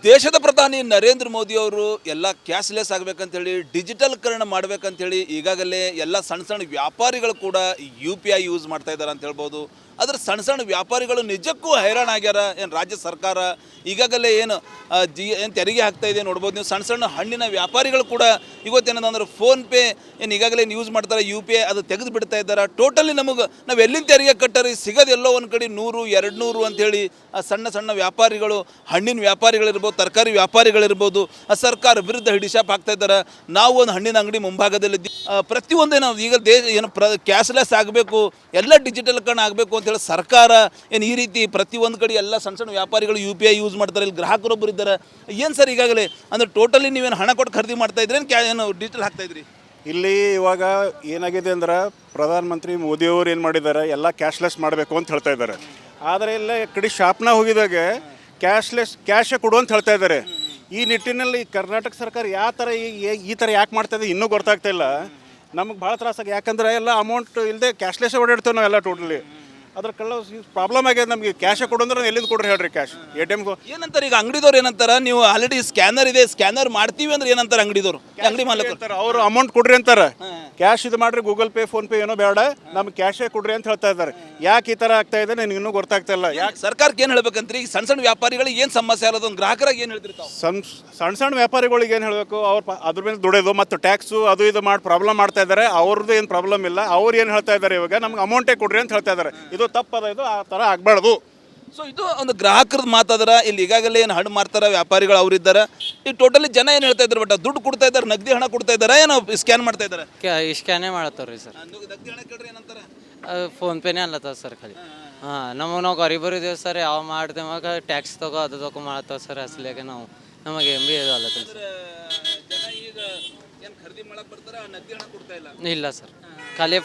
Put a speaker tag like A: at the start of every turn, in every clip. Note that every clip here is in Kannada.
A: ದೇಶದ ಪ್ರಧಾನಿ ನರೇಂದ್ರ ಮೋದಿ ಅವರು ಎಲ್ಲ ಕ್ಯಾಶ್ಲೆಸ್ ಆಗಬೇಕಂತೇಳಿ ಡಿಜಿಟಲ್ಕರಣ ಮಾಡಬೇಕಂತೇಳಿ ಈಗಾಗಲೇ ಎಲ್ಲ ಸಣ್ಣ ಸಣ್ಣ ವ್ಯಾಪಾರಿಗಳು ಕೂಡ UPI ಯೂಸ್ ಮಾಡ್ತಾ ಇದ್ದಾರೆ ಅಂತ ಹೇಳ್ಬೋದು. ಆದರೆ ಸಣ್ಣ ಸಣ್ಣ ವ್ಯಾಪಾರಿಗಳು ನಿಜಕ್ಕೂ ಹೈರಾಣ ಆಗ್ಯಾರ. ಏನು ರಾಜ್ಯ ಸರ್ಕಾರ ಈಗಾಗಲೇ ಏನು ತೆರಿಗೆ ಹಾಕ್ತಾ ಇದೆ ನೋಡ್ಬೋದು ನೀವು. ಸಣ್ಣ ಸಣ್ಣ ಹಣ್ಣಿನ ವ್ಯಾಪಾರಿಗಳು ಕೂಡ ಇವತ್ತೇನಂದ್ರೆ ಫೋನ್ಪೇ ಏನು ಈಗಾಗಲೇ ಯೂಸ್ ಮಾಡ್ತಾರೆ, UPI ಅದು ತೆಗೆದು ಬಿಡ್ತಾ ಇದ್ದಾರೆ. ಟೋಟಲಿ ನಾವು ಎಲ್ಲಿಂದ ತೆರಿಗೆ ಕಟ್ಟರಿ ಸಿಗೋದು ಎಲ್ಲೋ ಒಂದು ಕಡೆ 100, 200 ಅಂಥೇಳಿ ಆ ಸಣ್ಣ ಸಣ್ಣ ವ್ಯಾಪಾರಿಗಳು, ಹಣ್ಣಿನ ವ್ಯಾಪಾರಿಗಳಿರ್ಬೋದು, ತರಕಾರಿ ವ್ಯಾಪಾರಿಗಳಿರ್ಬೋದು, ಆ ಸರ್ಕಾರ ವಿರುದ್ಧ ಹಿಡಿಶಾಪ್ ಹಾಕ್ತಾ ಇದ್ದಾರೆ. ನಾವು ಒಂದು ಹಣ್ಣಿನ ಅಂಗಡಿ ಮುಂಭಾಗದಲ್ಲಿದ್ದೀವಿ. ಪ್ರತಿಯೊಂದೇ ನಾವು ಈಗ ಕ್ಯಾಶ್ಲೆಸ್ ಆಗಬೇಕು, ಎಲ್ಲ ಡಿಜಿಟಲ್ಕರಣ ಆಗಬೇಕು ಅಂತೇಳಿ ಸರ್ಕಾರ ಏನು ಈ ರೀತಿ ಪ್ರತಿಯೊಂದು ಕಡೆ ಎಲ್ಲ ಸಣ್ಣ ಸಣ್ಣ ವ್ಯಾಪಾರಿಗಳು UPI ಯೂಸ್ ಮಾಡ್ತಾರೆ. ಇಲ್ಲಿ ಗ್ರಾಹಕರೊಬ್ಬರು ಇದ್ದಾರೆ. ಏನು ಸರ್ ಈಗಾಗಲೇ ಅಂದರೆ ಟೋಟಲಿ ನೀವೇನು ಹಣ ಕೊಟ್ಟು ಖರೀದಿ ಮಾಡ್ತಾ ಇದ್ರಿ ಏನು ಡಿಜಿಟಲ್ ಹಾಕ್ತಾ ಇದ್ರಿ?
B: ಇಲ್ಲಿ ಇವಾಗ ಏನಾಗಿದೆ ಅಂದ್ರೆ ಪ್ರಧಾನಮಂತ್ರಿ ಮೋದಿಯವರು ಏನು ಮಾಡಿದ್ದಾರೆ, ಎಲ್ಲ ಕ್ಯಾಶ್ಲೆಸ್ ಮಾಡಬೇಕು ಅಂತ ಹೇಳ್ತಾ ಇದ್ದಾರೆ. ಆದರೆ ಎಲ್ಲ ಕಡೆ ಶಾಪ್ನ ಹೋಗಿದಾಗ ಕ್ಯಾಶೇ ಕೊಡು ಅಂತ ಹೇಳ್ತಾ ಇದ್ದಾರೆ. ಈ ನಿಟ್ಟಿನಲ್ಲಿ ಕರ್ನಾಟಕ ಸರ್ಕಾರ ಯಾವ ಥರ ಈ ಥರ ಯಾಕೆ ಮಾಡ್ತಾ ಇದೆ ಇನ್ನೂ ಗೊತ್ತಾಗ್ತಾ ಇಲ್ಲ. ನಮಗೆ ಭಾಳ ತ್ರಾಸಾಗಿ, ಯಾಕಂದ್ರೆ ಎಲ್ಲ ಅಮೌಂಟ್ ಇಲ್ಲದೆ ಕ್ಯಾಶ್ಲೆಸ್ಸೇ ಓಡಾಡ್ತೇವೆ ನಾವೆಲ್ಲ ಟೋಟಲಿ. ಅದ್ರ ಕಳ್ಳ ಪ್ರಾಬ್ಲಮ್ ಆಗ್ಯದ. ನಮಗೆ ಕ್ಯಾಶೇ ಕೊಡು ಅಂದ್ರೆ ಎಲ್ಲಿಂದ ಕೊಡ್ರಿ ಹೇಳ್ರಿ ಕ್ಯಾಶ್? ATM
A: ಏನಂತಾರೆ ಈಗ ಅಂಗಡಿದವ್ರು ಏನಂತಾರೆ, ನೀವು ಆಲ್ರೆಡಿ ಸ್ಕ್ಯಾನರ್ ಇದೆ, ಸ್ಕ್ಯಾನರ್ ಮಾಡ್ತೀವಿ ಅಂದ್ರೆ ಏನಂತಾರೆ ಅಂಗಡಿದವ್ರು, ಅಂಗಡಿ ಮಾಲೀಕರು
B: ಅಂತಾರೆ, ಅವರು ಅಮೌಂಟ್ ಕೊಡ್ರಿ ಅಂತಾರೆ. ಕ್ಯಾಶ್ ಇದು ಮಾಡ್ರಿ, ಗೂಗಲ್ ಪೇ, ಫೋನ್ ಪೇ ಏನೋ ಬೇಡ, ನಮ್ಗೆ ಕ್ಯಾಶೇ ಕೊಡ್ರಿ ಅಂತ ಹೇಳ್ತಾ ಇದ್ದಾರೆ. ಯಾಕೆ ಈ ಥರ ಆಗ್ತಾ ಇದೆ ನನಗೆ ಇನ್ನೂ ಗೊತ್ತಾಗ್ತಾ ಇಲ್ಲ. ಯಾಕೆ
A: ಸರ್ಕಾರಕ್ಕೆ ಏನು ಹೇಳ್ಬೇಕಂತ್ರಿ? ಈಗ ಸಣ್ಣ ಸಣ್ಣ ವ್ಯಾಪಾರಿಗಳಿಗೆ ಏನು ಸಮಸ್ಯೆ ಆಗೋದು, ಗ್ರಾಹಕರಾಗಿ ಏನು ಹೇಳ್ತಿರ್ತಾವೆ?
B: ಸಣ್ಣ ವ್ಯಾಪಾರಿಗಳಿಗೆ ಏನು ಹೇಳಬೇಕು, ಅವ್ರು ಅದ್ರ ಮೇಲೆ ದುಡಿಯೋದು ಮತ್ತು ಟ್ಯಾಕ್ಸು ಅದು ಇದು ಮಾಡಿ ಪ್ರಾಬ್ಲಮ್ ಮಾಡ್ತಾ ಇದ್ದಾರೆ. ಅವ್ರದ್ದು ಏನು ಪ್ರಾಬ್ಲಮ್ ಇಲ್ಲ. ಅವ್ರು ಏನು ಹೇಳ್ತಾ ಇದ್ದಾರೆ, ಇವಾಗ ನಮ್ಗೆ ಅಮೌಂಟೇ ಕೊಡ್ರಿ ಅಂತ ಹೇಳ್ತಾ ಇದ್ದಾರೆ. ಇದು ತಪ್ಪದ, ಇದು ಆ ಥರ ಆಗಬಾರ್ದು.
A: ಸೊ ಇದು ಒಂದು ಗ್ರಾಹಕರದ್ದು ಮಾತಾದ್ರೆ. ಇಲ್ಲಿ ಈಗಾಗಲೇ ಏನು ಹಣ್ಣು ಮಾರ್ತಾರೆ ವ್ಯಾಪಾರಿಗಳು ಅವರಿದ್ದಾರೆ. ಈ ಟೋಟಲಿ ಜನ ಏನು ಹೇಳ್ತಾ ಇದ್ದಾರೆ, ಬಟ್ ದುಡ್ಡು ಕೊಡ್ತಾ ಇದ್ದಾರೆ, ನಗದಿ ಹಣ ಕೊಡ್ತಾ ಇದ್ದಾರೆ, ಏನೋ ಸ್ಕ್ಯಾನ್ ಮಾಡ್ತಾ ಇದ್ದಾರೆ?
C: ಸ್ಕ್ಯಾನೇ ಮಾಡತ್ತವ್ರಿ ರೀ ಸರ್.
A: ನಗದಿ ಹಣ ಕೇಳ್ರಿ ಏನಂತಾರೆ?
C: ಫೋನ್ಪೇನೇ ಅಲ್ಲತ್ತವ ಸರ್ ಖಾಲಿ. ನಾವು ಗರೀಬರು ಇದೇವೆ ಸರ್. ಯಾವ ಮಾಡ್ತೇವಾಗ ಟ್ಯಾಕ್ಸ್ ತಗೋ ಅದು ತಗೋ ಮಾಡತ್ತವ ಸರ್. ಅಸಲಿಗೆ ನಮಗೆ MB ಅಲ್ಲತ್ತ
A: ಜನ ಈಗ ಏನು ಖರೀದಿ ಮಾಡಕ್ಕೆ ಬರ್ತಾರೆ, ನಗದಿ ಹಣ ಕೊಡ್ತಾ ಇಲ್ಲ.
C: ಇಲ್ಲ ಸರ್, ಖಾಲಿ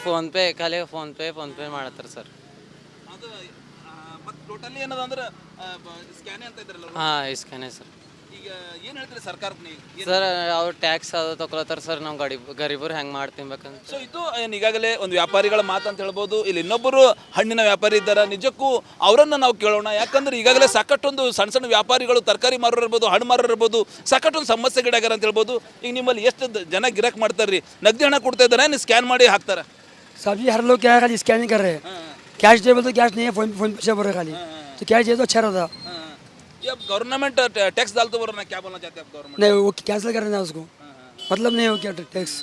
C: ಫೋನ್ಪೇ ಮಾಡತ್ತಾರೆ ಸರ್.
A: ಅದು ಮತ್ತು ಟೋಟಲಿ ಏನದ ಅಂದ್ರೆ ಸ್ಕ್ಯಾನೇ ಅಂತ ಇದ್ರಲ್ಲ?
C: ಸ್ಕ್ಯಾನೇ ಸರ್.
A: ಈಗ ಏನು ಹೇಳ್ತೀರಿ ಸರ್ಕಾರಕ್ಕೆ ನೀವು?
C: ಸರ್ ಅವ್ರು ಟ್ಯಾಕ್ಸ್ ಅದು ತಗೊಳತ್ತಾರೆ ಸರ್. ನಾವು ಗರೀಬರು ಹೆಂಗೆ ಮಾಡಿ ತಿನ್ಬೇಕಂತ.
A: ಸೊ ಇದು ಏನು ಈಗಾಗಲೇ ಒಂದು ವ್ಯಾಪಾರಿಗಳ ಮಾತು ಅಂತ ಹೇಳ್ಬೋದು. ಇಲ್ಲಿ ಇನ್ನೊಬ್ಬರು ಹಣ್ಣಿನ ವ್ಯಾಪಾರಿ ಇದ್ದಾರೆ. ನಿಜಕ್ಕೂ ಅವರನ್ನು ನಾವು ಕೇಳೋಣ. ಯಾಕಂದ್ರೆ ಈಗಾಗಲೇ ಸಾಕಷ್ಟೊಂದು ಸಣ್ಣ ಸಣ್ಣ ವ್ಯಾಪಾರಿಗಳು, ತರಕಾರಿ ಮಾರೋರು ಇರ್ಬೋದು, ಹಣ್ಣು ಮಾರೋರು ಇರ್ಬೋದು, ಸಾಕಷ್ಟೊಂದು ಸಮಸ್ಯೆಗಳಾಗ್ಯಾರ ಅಂತ ಹೇಳ್ಬೋದು. ಈಗ ನಿಮ್ಮಲ್ಲಿ ಎಷ್ಟು ಜನ ಗಿರಾಕ್ ಮಾಡ್ತಾರೆ ರೀ? ನಗದಿ ಹಣ ಕೊಡ್ತಾ ಇದ್ದಾರೆ, ನೀವು ಸ್ಕ್ಯಾನ್ ಮಾಡಿ ಹಾಕ್ತಾರೆ?
D: सभी हर लोग क्या है, खाली स्कैनिंग कर रहे हैं. कैश दे बोलते कैश नहीं है, फोन पे से बोल रहे खाली. तो कैश दे तो अच्छा रहता.
A: ये अब गवर्नमेंट टैक्स डालते बोल रहे, क्या बोलना चाहते हैं आप गवर्नमेंट?
D: नहीं, वो कैंसिल कर रहे हैं उसको. मतलब नहीं हो क्या टैक्स.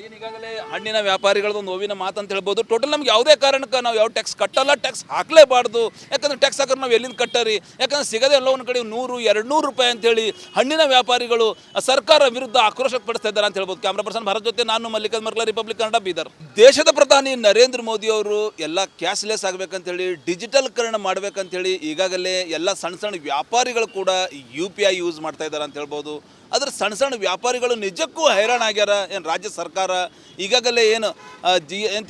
A: ಏನು ಈಗಾಗಲೇ ಹಣ್ಣಿನ ವ್ಯಾಪಾರಿಗಳದ್ದು ಒಂದು ನೋವಿನ ಮಾತು ಅಂತ ಹೇಳ್ಬೋದು. ಟೋಟಲ್ ನಮ್ಗೆ ಯಾವುದೇ ಕಾರಣಕ್ಕೆ ನಾವು ಯಾವ ಟ್ಯಾಕ್ಸ್ ಕಟ್ಟಲ್ಲ, ಟ್ಯಾಕ್ಸ್ ಹಾಕಲೇಬಾರ್ದು. ಯಾಕಂದ್ರೆ ಟ್ಯಾಕ್ಸ್ ಹಾಕಿದ್ರೆ ನಾವು ಎಲ್ಲಿಂದ ಕಟ್ಟರಿ? ಯಾಕಂದ್ರೆ ಸಿಗದೆ ಎಲ್ಲ ಒಂದು ಕಡೆ 100, 200 ರೂಪಾಯಿ ಅಂತೇಳಿ ಹಣ್ಣಿನ ವ್ಯಾಪಾರಿಗಳು ಸರ್ಕಾರ ವಿರುದ್ಧ ಆಕ್ರೋಶ ಪಡಿಸ್ತಾ ಇದ್ದಾರೆ ಅಂತ ಹೇಳ್ಬೋದು. ಕ್ಯಾಮ್ರಾ ಪರ್ಸನ್ ಭರತ್ ಜೊತೆ ನಾನು ಮಲ್ಲಿಕಾರ್ಜುನ್ ಮರ್ಕಲ, ರಿಪಬ್ಲಿಕ್ ಕನ್ನಡ, ಬೀದರ್. ದೇಶದ ಪ್ರಧಾನಿ ನರೇಂದ್ರ ಮೋದಿ ಅವರು ಎಲ್ಲ ಕ್ಯಾಶ್ಲೆಸ್ ಆಗಬೇಕಂತೇಳಿ ಡಿಜಿಟಲ್ಕರಣ ಮಾಡಬೇಕಂತೇಳಿ ಈಗಾಗಲೇ ಎಲ್ಲ ಸಣ್ಣ ಸಣ್ಣ ವ್ಯಾಪಾರಿಗಳು ಕೂಡ UPI ಯೂಸ್ ಮಾಡ್ತಾ ಇದ್ದಾರೆ ಅಂತ ಹೇಳ್ಬೋದು. ಆದರೆ ಸಣ್ಣ ಸಣ್ಣ ವ್ಯಾಪಾರಿಗಳು ನಿಜಕ್ಕೂ ಹೈರಾಣ ಆಗ್ಯಾರ. ಏನು ರಾಜ್ಯ ಸರ್ಕಾರ ಈಗಾಗಲೇ ಏನು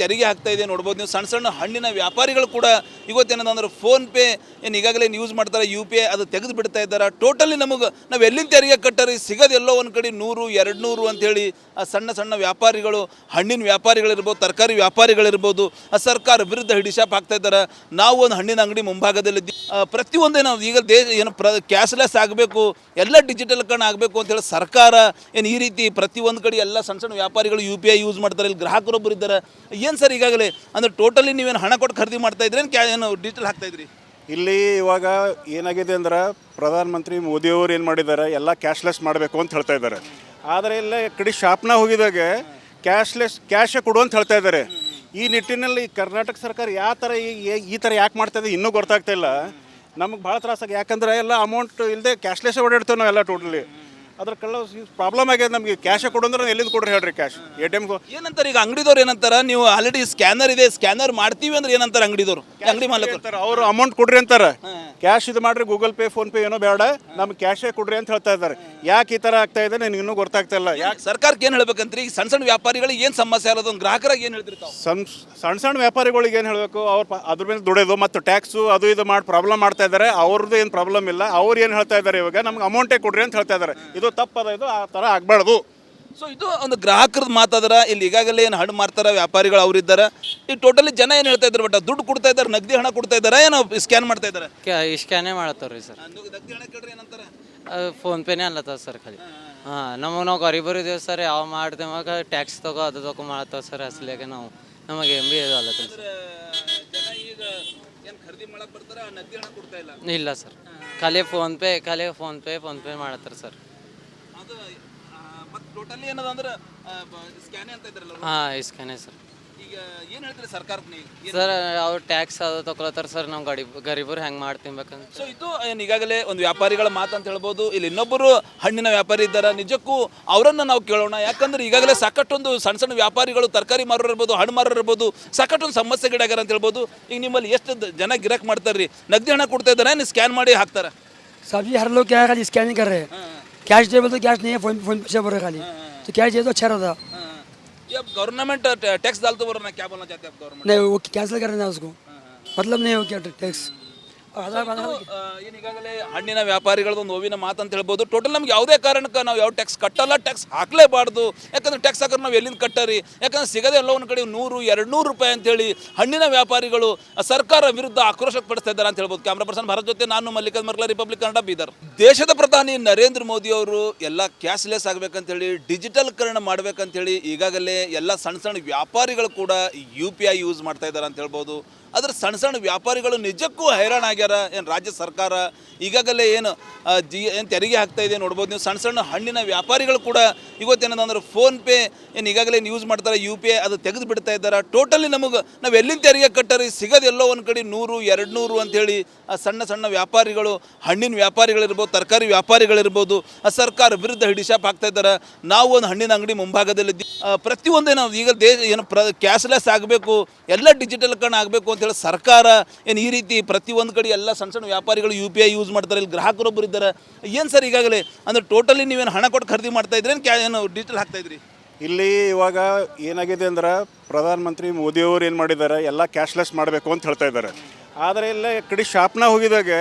A: ತೆರಿಗೆ ಹಾಕ್ತಾ ಇದೆ ನೋಡ್ಬೋದು ನೀವು. ಸಣ್ಣ ಸಣ್ಣ ಹಣ್ಣಿನ ವ್ಯಾಪಾರಿಗಳು ಕೂಡ ಇವತ್ತೇನಂದ್ರೆ ಫೋನ್ಪೇ ಏನು ಈಗಾಗಲೇ ಯೂಸ್ ಮಾಡ್ತಾರೆ, UPI ಅದು ತೆಗೆದು ಬಿಡ್ತಾ ಇದ್ದಾರೆ. ಟೋಟಲಿ ನಾವು ಎಲ್ಲಿಂದ ತೆರಿಗೆ ಕಟ್ಟರಿ? ಸಿಗೋದು ಎಲ್ಲೋ ಒಂದು ಕಡೆ 100, 200 ಅಂಥೇಳಿ ಆ ಸಣ್ಣ ಸಣ್ಣ ವ್ಯಾಪಾರಿಗಳು, ಹಣ್ಣಿನ ವ್ಯಾಪಾರಿಗಳಿರ್ಬೋದು, ತರಕಾರಿ ವ್ಯಾಪಾರಿಗಳಿರ್ಬೋದು, ಆ ಸರ್ಕಾರ ವಿರುದ್ಧ ಹಿಡಿಶಾಪ್ ಹಾಕ್ತಾ ಇದ್ದಾರೆ. ನಾವು ಒಂದು ಹಣ್ಣಿನ ಅಂಗಡಿ ಮುಂಭಾಗದಲ್ಲಿದ್ದೀವಿ. ಪ್ರತಿಯೊಂದೇ ನಾವು ಈಗ ಕ್ಯಾಶ್ಲೆಸ್ ಆಗಬೇಕು, ಎಲ್ಲ ಡಿಜಿಟಲ್ಕರಣ ಆಗಬೇಕು ಅಂತೇಳಿ ಸರ್ಕಾರ ಏನು ಈ ರೀತಿ ಪ್ರತಿಯೊಂದು ಕಡೆ ಎಲ್ಲ ಸಣ್ಣ ಸಣ್ಣ ವ್ಯಾಪಾರಿಗಳು UPI ಯೂಸ್ ಮಾಡ್ತಾರೆ. ಇಲ್ಲಿ ಗ್ರಾಹಕರೊಬ್ಬರು ಇದ್ದಾರೆ. ಏನು ಸರ್ ಈಗಾಗಲೇ ಅಂದರೆ ಟೋಟಲಿ ನೀವೇನು ಹಣ ಕೊಟ್ಟು ಖರೀದಿ ಮಾಡ್ತಾ ಇದ್ರಿ ಏನು ಡಿಜಿಟಲ್ ಹಾಕ್ತಾ ಇದ್ರಿ?
B: ಇಲ್ಲಿ ಇವಾಗ ಏನಾಗಿದೆ ಅಂದ್ರೆ ಪ್ರಧಾನಮಂತ್ರಿ ಮೋದಿಯವರು ಏನು ಮಾಡಿದ್ದಾರೆ, ಎಲ್ಲ ಕ್ಯಾಶ್ಲೆಸ್ ಮಾಡಬೇಕು ಅಂತ ಹೇಳ್ತಾ ಇದ್ದಾರೆ. ಆದರೆ ಎಲ್ಲ ಕಡೆ ಶಾಪ್ನ ಹೋಗಿದಾಗ ಕ್ಯಾಶೇ ಕೊಡು ಅಂತ ಹೇಳ್ತಾ ಇದ್ದಾರೆ. ಈ ನಿಟ್ಟಿನಲ್ಲಿ ಕರ್ನಾಟಕ ಸರ್ಕಾರ ಯಾವ ಥರ ಈ ಥರ ಯಾಕೆ ಮಾಡ್ತಾ ಇದೆ ಇನ್ನೂ ಗೊತ್ತಾಗ್ತಾ ಇಲ್ಲ. ನಮಗೆ ಭಾಳ ತ್ರಾಸಾಗಿ, ಯಾಕಂದ್ರೆ ಎಲ್ಲ ಅಮೌಂಟ್ ಇಲ್ಲದೆ ಕ್ಯಾಶ್ಲೆಸ್ಸೇ ಓಡಾಡ್ತೇವೆ ನಾವೆಲ್ಲ ಟೋಟಲಿ. ಅದ್ರ ಕಳ್ಳ ಪ್ರಾಬ್ಲಮ್ ಆಗ್ಯದ. ನಮಗೆ ಕ್ಯಾಶೇ ಕೊಡು ಅಂದ್ರೆ ಎಲ್ಲಿಂದ ಕೊಡ್ರಿ ಹೇಳ್ರಿ ಕ್ಯಾಶ್? ATM
A: ಏನಂತಾರೆ ಈಗ ಅಂಗಡಿದವ್ರು ಏನಂತಾರೆ, ನೀವು ಆಲ್ರೆಡಿ ಸ್ಕ್ಯಾನರ್ ಇದೆ, ಸ್ಕ್ಯಾನರ್ ಮಾಡ್ತೀವಿ ಅಂದ್ರೆ ಏನಂತಾರೆ ಅಂಗಡಿದವ್ರು, ಅಂಗಡಿ ಮಾಲೀಕರು?
B: ಅವರು ಅಮೌಂಟ್ ಕೊಡ್ರಿ ಅಂತಾರೆ. ಕ್ಯಾಶ್ ಇದು ಮಾಡ್ರಿ, ಗೂಗಲ್ ಪೇ, ಫೋನ್ ಪೇ ಏನೋ ಬೇಡ, ನಮ್ಗೆ ಕ್ಯಾಶೇ ಕೊಡ್ರಿ ಅಂತ ಹೇಳ್ತಾ ಇದ್ದಾರೆ. ಯಾಕೆ ಈ ಥರ ಆಗ್ತಾ ಇದೆ ನನಗೆ ಇನ್ನೂ ಗೊತ್ತಾಗ್ತಾ ಇಲ್ಲ. ಯಾಕೆ
A: ಸರ್ಕಾರಕ್ಕೆ ಏನು ಹೇಳ್ಬೇಕಂತ್ರಿ? ಈಗ ಸಣ್ಣ ಸಣ್ಣ ವ್ಯಾಪಾರಿಗಳಿಗೆ ಏನು ಸಮಸ್ಯೆ ಆಗೋದು, ಗ್ರಾಹಕರಾಗಿ ಏನು ಹೇಳ್ತಿರ್ತಾವೆ?
B: ಸಣ್ಣ ವ್ಯಾಪಾರಿಗಳಿಗೆ ಏನು ಹೇಳಬೇಕು, ಅವ್ರು ಅದ್ರ ಮೇಲೆ ದುಡಿಯೋದು ಮತ್ತು ಟ್ಯಾಕ್ಸು ಅದು ಇದು ಮಾಡಿ ಪ್ರಾಬ್ಲಮ್ ಮಾಡ್ತಾ ಇದ್ದಾರೆ. ಅವ್ರದ್ದು ಏನು ಪ್ರಾಬ್ಲಮ್ ಇಲ್ಲ. ಅವ್ರು ಏನು ಹೇಳ್ತಾ ಇದ್ದಾರೆ, ಇವಾಗ ನಮ್ಗೆ ಅಮೌಂಟೇ ಕೊಡ್ರಿ ಅಂತ ಹೇಳ್ತಾ ಇದ್ದಾರೆ. ಇದು ತಪ್ಪದ, ಇದು ಆ ಥರ ಆಗಬಾರ್ದು.
A: ಸೊ ಇದು ಒಂದು ಗ್ರಾಹಕರದ್ದು ಮಾತಾದ್ರ ಇಲ್ಲಿ ಈಗಾಗಲೇ ಏನು ಹಣ್ಣು ಮಾರ್ತಾರ ವ್ಯಾಪಾರಿಗಳು ಅವರಿದ್ದಾರೆ. ಈ ಟೋಟಲಿ ಜನ ಏನು ಹೇಳ್ತಾ ಇದ್ದಾರೆ ಬಟ್ ದುಡ್ಡು ಕೊಡ್ತಾ ಇದ್ದಾರೆ, ನಗದಿ ಹಣ ಕೊಡ್ತಾ ಇದ್ದಾರೆ, ಏನೋ ಸ್ಕ್ಯಾನ್ ಮಾಡ್ತಾ ಇದ್ದಾರೆ?
C: ಸ್ಕ್ಯಾನೇ ಮಾಡತ್ತಾರ ರೀ ಸರ್.
A: ನಗದಿ ಹಣ ಕೇಳ್ರಿ ಏನಂತಾರೆ?
C: ಫೋನ್ಪೇನೇ ಅನ್ಲತ್ತದ ಸರ್ ಖಾಲಿ. ನಾವು ಗರೀಬರು ಇದೇವೆ ಸರ್, ಯಾವ ಮಾಡ್ತೇವಾಗ ಟ್ಯಾಕ್ಸ್ ತಗೋ ಅದು ತಗೋ ಮಾಡತ್ತವ ಸರ್. ಅಸಲಿಯಾಗೆ ನಮಗೆ ಎಂ ಬಿ ಅಲ್ಲತ್ತಲ್ಲ ಸರ್.
A: ಜನ ಈಗ ಏನು ಖರೀದಿ ಮಾಡಕ್ ಬರ್ತಾರ, ನಗದಿ ಹಣ ಕೊಡ್ತಾ ಇಲ್ಲ.
C: ಇಲ್ಲ ಸರ್, ಖಾಲಿ ಫೋನ್ಪೇ ಮಾಡತ್ತಾರ ಸರ್.
A: ಅದು ಮತ್ತೆ ಟೋಟಲಿ ಏನದ ಅಂದ್ರೆ ಸ್ಕ್ಯಾನೇ ಅಂತ ಇದ್ರಲ್ಲ.
C: ಹಾಂ, ಸ್ಕ್ಯಾನೇ ಸರ್.
A: ಈಗ ಏನು ಹೇಳ್ತೀರಿ ಸರ್ಕಾರಕ್ಕೆ ನೀವು?
C: ಸರ್ ಅವ್ರು ಟ್ಯಾಕ್ಸ್ ಅದು ತಗೊಳತ್ತಾರ ಸರ್. ನಾವು ಗರೀಬರು ಹೆಂಗೆ ಮಾಡಿ ತಿನ್ಬೇಕಂತ.
A: ಸೊ ಇದು ಏನು ಈಗಾಗಲೇ ಒಂದು ವ್ಯಾಪಾರಿಗಳ ಮಾತಂತ ಹೇಳ್ಬೋದು. ಇಲ್ಲಿ ಇನ್ನೊಬ್ಬರು ಹಣ್ಣಿನ ವ್ಯಾಪಾರಿ ಇದ್ದಾರೆ, ನಿಜಕ್ಕೂ ಅವರನ್ನು ನಾವು ಕೇಳೋಣ. ಯಾಕಂದ್ರೆ ಈಗಾಗಲೇ ಸಾಕಷ್ಟೊಂದು ಸಣ್ಣ ಸಣ್ಣ ವ್ಯಾಪಾರಿಗಳು, ತರಕಾರಿ ಮಾರೋರು ಇರ್ಬೋದು, ಹಣ್ಣು ಮಾರೋರು ಇರ್ಬೋದು, ಸಾಕಷ್ಟೊಂದು ಸಮಸ್ಯೆಗಿಡಾಗ್ಯಾರ ಅಂತ ಹೇಳ್ಬೋದು. ಈಗ ನಿಮ್ಮಲ್ಲಿ ಎಷ್ಟು ಜನ ಗಿರಾಕ್ ಮಾಡ್ತಾರೆ ರೀ? ನಗದಿ ಹಣ ಕೊಡ್ತಾ ಇದ್ದಾರೆ, ನೀವು ಸ್ಕ್ಯಾನ್ ಮಾಡಿ ಹಾಕ್ತಾರೆ?
D: सभी हर लोग क्या है खाली स्कैनिंग कर रहे हैं। कैश दे बोलते कैश नहीं है, फोन पे से भर रहे खाली। तो कैश दे तो अच्छा रहता।
A: ये अब गवर्नमेंट टैक्स डालते बोल रहा है, क्या बोलना चाहते हैं आप गवर्नमेंट?
D: नहीं, वो कैंसिल कर रहे हैं उसको, मतलब नहीं हो क्या टैक्स।
A: ಏನು ಈಗಾಗಲೇ ಹಣ್ಣಿನ ವ್ಯಾಪಾರಿಗಳದ್ದು ನೋವಿನ ಮಾತಂತ ಹೇಳ್ಬೋದು. ಟೋಟಲ್ ನಮ್ಗೆ ಯಾವುದೇ ಕಾರಣಕ್ಕೆ ನಾವು ಯಾವ ಟ್ಯಾಕ್ಸ್ ಕಟ್ಟಲ್ಲ, ಟ್ಯಾಕ್ಸ್ ಹಾಕಲೇಬಾರ್ದು. ಯಾಕಂದ್ರೆ ಟ್ಯಾಕ್ಸ್ ಹಾಕಿದ್ರೆ ನಾವು ಎಲ್ಲಿಂದ ಕಟ್ಟರಿ? ಯಾಕಂದ್ರೆ ಸಿಗದೆ ಎಲ್ಲ ಒಂದು ಕಡೆ 100-200 ರೂಪಾಯಿ ಅಂತೇಳಿ ಹಣ್ಣಿನ ವ್ಯಾಪಾರಿಗಳು ಸರ್ಕಾರ ವಿರುದ್ಧ ಆಕ್ರೋಶ ಪಡಿಸ್ತಾ ಇದ್ದಾರೆ ಅಂತ ಹೇಳ್ಬೋದು. ಕ್ಯಾಮ್ರಾ ಪರ್ಸನ್ ಭಾರತ್ ಜೊತೆ ನಾನು ಮಲ್ಲಿಕಾರ್ಜುನ್ ಮರ್ಕಲ, ರಿಪಬ್ಲಿಕ್ ಕನ್ನಡ, ಬೀದರ್. ದೇಶದ ಪ್ರಧಾನಿ ನರೇಂದ್ರ ಮೋದಿ ಅವರು ಎಲ್ಲ ಕ್ಯಾಶ್ಲೆಸ್ ಆಗಬೇಕಂತೇಳಿ, ಡಿಜಿಟಲ್ಕರಣ ಮಾಡಬೇಕಂತೇಳಿ ಈಗಾಗಲೇ ಎಲ್ಲ ಸಣ್ಣ ಸಣ್ಣ ವ್ಯಾಪಾರಿಗಳು ಕೂಡ UPI ಯೂಸ್ ಮಾಡ್ತಾ ಇದ್ದಾರೆ ಅಂತ ಹೇಳ್ಬೋದು. ಅದ್ರ ಸಣ್ಣ ಸಣ್ಣ ವ್ಯಾಪಾರಿಗಳು ನಿಜಕ್ಕೂ ಹೈರಾಣ ಆಗ್ಯಾರ. ಏನು ರಾಜ್ಯ ಸರ್ಕಾರ ಈಗಾಗಲೇ ಏನು ತೆರಿಗೆ ಹಾಕ್ತಾ ಇದೆ ನೋಡ್ಬೋದು ನೀವು. ಸಣ್ಣ ಸಣ್ಣ ಹಣ್ಣಿನ ವ್ಯಾಪಾರಿಗಳು ಕೂಡ ಇವತ್ತೇನಂದ್ರೆ ಫೋನ್ಪೇ ಏನು ಈಗಾಗಲೇ ಯೂಸ್ ಮಾಡ್ತಾರೆ, UPI ಅದು ತೆಗೆದು ಬಿಡ್ತಾ ಇದ್ದಾರೆ. ಟೋಟಲಿ ನಮಗೆ ನಾವು ಎಲ್ಲಿಂದ ತೆರಿಗೆ ಕಟ್ಟರಿ? ಸಿಗೋದೆಲ್ಲೋ ಒಂದು ಕಡೆ 100-200 ಅಂಥೇಳಿ ಆ ಸಣ್ಣ ಸಣ್ಣ ವ್ಯಾಪಾರಿಗಳು, ಹಣ್ಣಿನ ವ್ಯಾಪಾರಿಗಳಿರ್ಬೋದು, ತರಕಾರಿ ವ್ಯಾಪಾರಿಗಳಿರ್ಬೋದು, ಆ ಸರ್ಕಾರ ವಿರುದ್ಧ ಹಿಡಿಶಾಪ್ ಹಾಕ್ತಾ ಇದ್ದಾರೆ. ನಾವು ಒಂದು ಹಣ್ಣಿನ ಅಂಗಡಿ ಮುಂಭಾಗದಲ್ಲಿ ಪ್ರತಿಯೊಂದೇ ನಾವು ಈಗ ಏನು ಕ್ಯಾಶ್ಲೆಸ್ ಆಗಬೇಕು, ಎಲ್ಲ ಡಿಜಿಟಲ್ಕರಣ ಆಗಬೇಕು ಅಂತೇಳಿ ಸರ್ಕಾರ ಏನು ಈ ರೀತಿ ಪ್ರತಿಯೊಂದು ಕಡೆ ಎಲ್ಲ ಸಣ್ಣ ಸಣ್ಣ ವ್ಯಾಪಾರಿಗಳು UPI ಯೂಸ್ ಮಾಡ್ತಾರೆ. ಇಲ್ಲಿ ಗ್ರಾಹಕರೊಬ್ಬರು ಇದ್ದಾರೆ. ಏನು ಸರ್ ಈಗಾಗಲೇ ಅಂದ್ರೆ ಟೋಟಲಿ ನೀವೇನು ಹಣ ಕೊಟ್ಟು ಖರೀದಿ ಮಾಡ್ತಾ ಇದ್ರಿ, ಏನು ಡಿಜಿಟಲ್ ಹಾಕ್ತಾ ಇದ್ರಿ?
B: ಇಲ್ಲಿ ಇವಾಗ ಏನಾಗಿದೆ ಅಂದ್ರೆ ಪ್ರಧಾನಮಂತ್ರಿ ಮೋದಿಯವರು ಏನು ಮಾಡಿದ್ದಾರೆ, ಎಲ್ಲ ಕ್ಯಾಶ್ಲೆಸ್ ಮಾಡಬೇಕು ಅಂತ ಹೇಳ್ತಾ ಇದ್ದಾರೆ. ಆದರೆ ಇಲ್ಲ ಕಡೆ ಶಾಪ್ನ ಹೋಗಿದಾಗ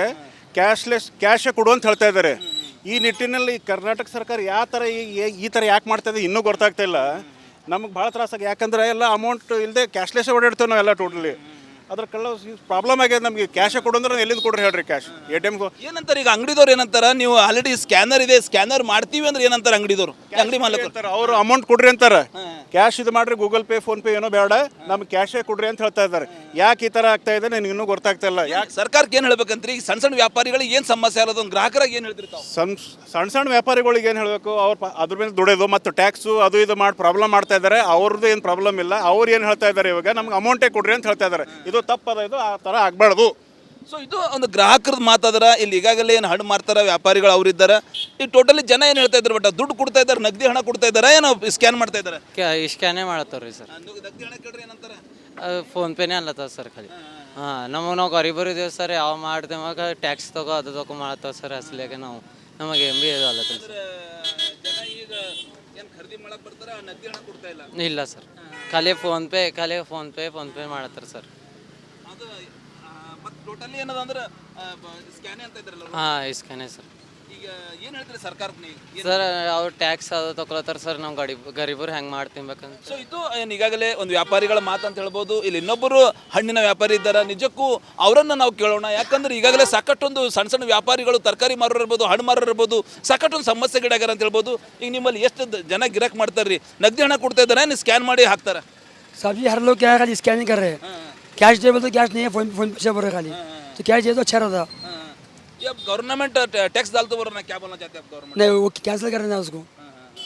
B: ಕ್ಯಾಶೇ ಕೊಡು ಅಂತ ಹೇಳ್ತಾ ಇದ್ದಾರೆ. ಈ ನಿಟ್ಟಿನಲ್ಲಿ ಕರ್ನಾಟಕ ಸರ್ಕಾರ ಯಾವ ಥರ ಈ ಥರ ಯಾಕೆ ಮಾಡ್ತಾ ಇದೆ ಇನ್ನೂ ಗೊತ್ತಾಗ್ತಾ ಇಲ್ಲ. ನಮಗೆ ಭಾಳ ತ್ರಾಸಾಗಿ, ಯಾಕಂದ್ರೆ ಎಲ್ಲ ಅಮೌಂಟ್ ಇಲ್ಲದೆ ಕ್ಯಾಶ್ಲೆಸ್ಸೇ ಓಡಾಡ್ತೇವೆ ನಾವೆಲ್ಲ ಟೋಟಲಿ. ಅದ್ರ ಕಳ್ಳ ಪ್ರಾಬ್ಲಮ್ ಆಗ್ಯದ ನಮಗೆ. ಕ್ಯಾಶೇ ಕೊಡು ಅಂದ್ರೆ ಎಲ್ಲಿಂದ ಕೊಡ್ರಿ ಹೇಳ್ರಿ ಕ್ಯಾಶ್? ATM
A: ಏನಂತಾರೆ ಈಗ ಅಂಗಡಿದವ್ರು ಏನಂತಾರ, ನೀವು ಆಲ್ರೆಡಿ ಸ್ಕ್ಯಾನರ್ ಇದೆ, ಸ್ಕ್ಯಾನರ್ ಮಾಡ್ತೀವಿ ಅಂದ್ರೆ ಏನಂತಾರೆ ಅಂಗಡಿದವ್ರು, ಅಂಗಡಿ ಮಾಲಕರು?
B: ಅವರು ಅಮೌಂಟ್ ಕೊಡ್ರಿ ಅಂತಾರೆ. ಕ್ಯಾಶ್ ಇದು ಮಾಡ್ರಿ, ಗೂಗಲ್ ಪೇ, ಫೋನ್ ಪೇ ಏನೋ ಬೇಡ, ನಮ್ಗೆ ಕ್ಯಾಶೇ ಕೊಡ್ರಿ ಅಂತ ಹೇಳ್ತಾ ಇದ್ದಾರೆ. ಯಾಕೆ ಈ ಥರ ಆಗ್ತಾ ಇದೆ ನನಗೆ ಇನ್ನೂ ಗೊತ್ತಾಗ್ತಾ ಇಲ್ಲ.
A: ಯಾಕೆ ಸರ್ಕಾರಕ್ಕೆ ಏನು ಹೇಳ್ಬೇಕಂತ್ರಿ? ಈಗ ಸಣ್ಣ ಸಣ್ಣ ವ್ಯಾಪಾರಿಗಳಿಗೆ ಏನು ಸಮಸ್ಯೆ ಆಗೋದು, ಒಂದು ಗ್ರಾಹಕರಾಗಿ ಏನು ಹೇಳ್ತಿರ್ತಾವೆ?
B: ಸಣ್ಣ ಸಣ್ಣ ವ್ಯಾಪಾರಿಗಳಿಗೆ ಏನು ಹೇಳಬೇಕು, ಅವ್ರು ಅದ್ರ ಮೇಲೆ ದುಡಿಯೋದು ಮತ್ತು ಟ್ಯಾಕ್ಸು ಅದು ಇದು ಮಾಡಿ ಪ್ರಾಬ್ಲಮ್ ಮಾಡ್ತಾ ಇದ್ದಾರೆ. ಅವ್ರದ್ದು ಏನು ಪ್ರಾಬ್ಲಮ್ ಇಲ್ಲ. ಅವ್ರು ಏನು ಹೇಳ್ತಾ ಇದ್ದಾರೆ ಇವಾಗ, ನಮ್ಗೆ ಅಮೌಂಟೇ ಕೊಡ್ರಿ ಅಂತ ಹೇಳ್ತಾ ಇದ್ದಾರೆ. ಇದು ತಪ್ಪದ, ಇದು ಆ ಥರ ಆಗಬಾರ್ದು.
A: ಸೊ ಇದು ಒಂದು ಗ್ರಾಹಕರದ್ದು ಮಾತಾದ್ರೆ ಇಲ್ಲಿ ಈಗಾಗಲೇ ಏನು ಹಣ್ಣು ಮಾರ್ತಾರ ವ್ಯಾಪಾರಿಗಳು ಅವರಿದ್ದಾರೆ. ಈ ಟೋಟಲಿ ಜನ ಏನು ಹೇಳ್ತಾ ಇದ್ದಾರೆ ಬಟ್ ದುಡ್ಡು ಕೊಡ್ತಾ ಇದ್ದಾರೆ, ನಗದಿ ಹಣ ಕೊಡ್ತಾ ಇದ್ದಾರೆ, ಏನೋ ಸ್ಕ್ಯಾನ್ ಮಾಡ್ತಾ ಇದ್ದಾರೆ?
C: ಸ್ಕ್ಯಾನೇ ಮಾಡತ್ತಾರ ರೀ ಸರ್.
A: ನಗದಿ ಹಣ ಕೇಳ್ರಿ ಏನಂತಾರೆ?
C: ಫೋನ್ಪೇನೇ ಅನ್ಲತ್ತದ ಸರ್ ಖಾಲಿ. ನಾವು ಗರೀಬರು ಇದೇವೆ ಸರ್, ಯಾವ ಮಾಡ್ತೇವಾಗ ಟ್ಯಾಕ್ಸ್ ತಗೋ ಅದು ತಗೋ ಮಾಡತ್ತವ ಸರ್. ಅಸಲಿಯಾಗೆ ನಮಗೆ ಎಂ ಬಿ ಅಲ್ಲತ್ತಲ್ಲ ಸರ್.
A: ಜನ ಈಗ ಏನು ಖರೀದಿ ಮಾಡಕ್ ಬರ್ತಾರ, ನಗದಿ ಹಣ ಕೊಡ್ತಾ ಇಲ್ಲ.
C: ಇಲ್ಲ ಸರ್, ಖಾಲಿ ಫೋನ್ಪೇ ಮಾಡತ್ತಾರ ಸರ್.
A: ಅದು ಮತ್ತೆ ಟೋಟಲಿ ಏನದ ಅಂದ್ರೆ ಸ್ಕ್ಯಾನೇ ಅಂತ ಇದ್ರಲ್ಲ.
C: ಹಾಂ, ಸ್ಕ್ಯಾನೇ ಸರ್.
A: ಈಗ ಏನು ಹೇಳ್ತೀರಿ ಸರ್ಕಾರಕ್ಕೆ ನೀವು?
C: ಸರ್ ಅವ್ರು ಟ್ಯಾಕ್ಸ್ ಅದು ತಗೊಳತ್ತಾರ ಸರ್. ನಾವು ಗರೀಬರು ಹೆಂಗೆ ಮಾಡಿ ತಿನ್ಬೇಕಂತ.
A: ಸೊ ಇದು ಏನು ಈಗಾಗಲೇ ಒಂದು ವ್ಯಾಪಾರಿಗಳ ಮಾತಂತ ಹೇಳ್ಬೋದು. ಇಲ್ಲಿ ಇನ್ನೊಬ್ಬರು ಹಣ್ಣಿನ ವ್ಯಾಪಾರಿ ಇದ್ದಾರೆ, ನಿಜಕ್ಕೂ ಅವರನ್ನು ನಾವು ಕೇಳೋಣ. ಯಾಕಂದ್ರೆ ಈಗಾಗಲೇ ಸಾಕಷ್ಟೊಂದು ಸಣ್ಣ ಸಣ್ಣ ವ್ಯಾಪಾರಿಗಳು, ತರಕಾರಿ ಮಾರೋರು ಇರ್ಬೋದು, ಹಣ್ಣು ಮಾರೋರು ಇರ್ಬೋದು, ಸಾಕಷ್ಟೊಂದು ಸಮಸ್ಯೆಗಿಡಾಗ್ಯಾರ ಅಂತ ಹೇಳ್ಬೋದು. ಈಗ ನಿಮ್ಮಲ್ಲಿ ಎಷ್ಟು ಜನ ಗಿರಾಕ್ ಮಾಡ್ತಾರೆ ರೀ? ನಗದಿ ಹಣ ಕೊಡ್ತಾ ಇದ್ದಾರೆ, ನೀವು ಸ್ಕ್ಯಾನ್ ಮಾಡಿ ಹಾಕ್ತಾರೆ?
D: सभी हर लोग क्या है खाली स्कैनिंग कर रहे हैं। कैश दे बोलते कैश नहीं है, फोन पे से भर रहे खाली। तो कैश दे तो अच्छा रहता।
A: ये अब गवर्नमेंट टैक्स डालते बोल रहा है, क्या बोलना चाहते हैं आप गवर्नमेंट?
D: नहीं, वो कैंसिल कर रहे हैं उसको,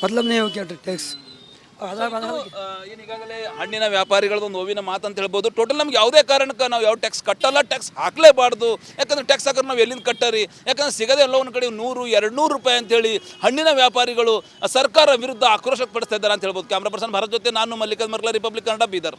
D: मतलब नहीं हो क्या टैक्स।
A: ಏನು ಈಗಾಗಲೇ ಹಣ್ಣಿನ ವ್ಯಾಪಾರಿಗಳದ್ದು ನೋವಿನ ಮಾತಂತ ಹೇಳ್ಬೋದು. ಟೋಟಲ್ ನಮ್ಗೆ ಯಾವುದೇ ಕಾರಣಕ್ಕೆ ನಾವು ಯಾವ ಟ್ಯಾಕ್ಸ್ ಕಟ್ಟಲ್ಲ, ಟ್ಯಾಕ್ಸ್ ಹಾಕಲೇಬಾರ್ದು. ಯಾಕಂದ್ರೆ ಟ್ಯಾಕ್ಸ್ ಹಾಕಿದ್ರೆ ನಾವು ಎಲ್ಲಿಂದ ಕಟ್ಟರಿ? ಯಾಕಂದ್ರೆ ಸಿಗದೆ ಎಲ್ಲ ಒಂದು ಕಡೆ 100-200 ರೂಪಾಯಿ ಅಂತೇಳಿ ಹಣ್ಣಿನ ವ್ಯಾಪಾರಿಗಳು ಸರ್ಕಾರ ವಿರುದ್ಧ ಆಕ್ರೋಶ ಪಡಿಸ್ತಾ ಇದ್ದಾರೆ ಅಂತ ಹೇಳ್ಬೋದು. ಕ್ಯಾಮ್ರಾ ಪರ್ಸನ್ ಭಾರತ್ ಜೊತೆ ನಾನು ಮಲ್ಲಿಕಾರ್ಜುನ್ ಮರ್ಕಲ, ರಿಪಬ್ಲಿಕ್ ಕನ್ನಡ, ಬೀದರ್.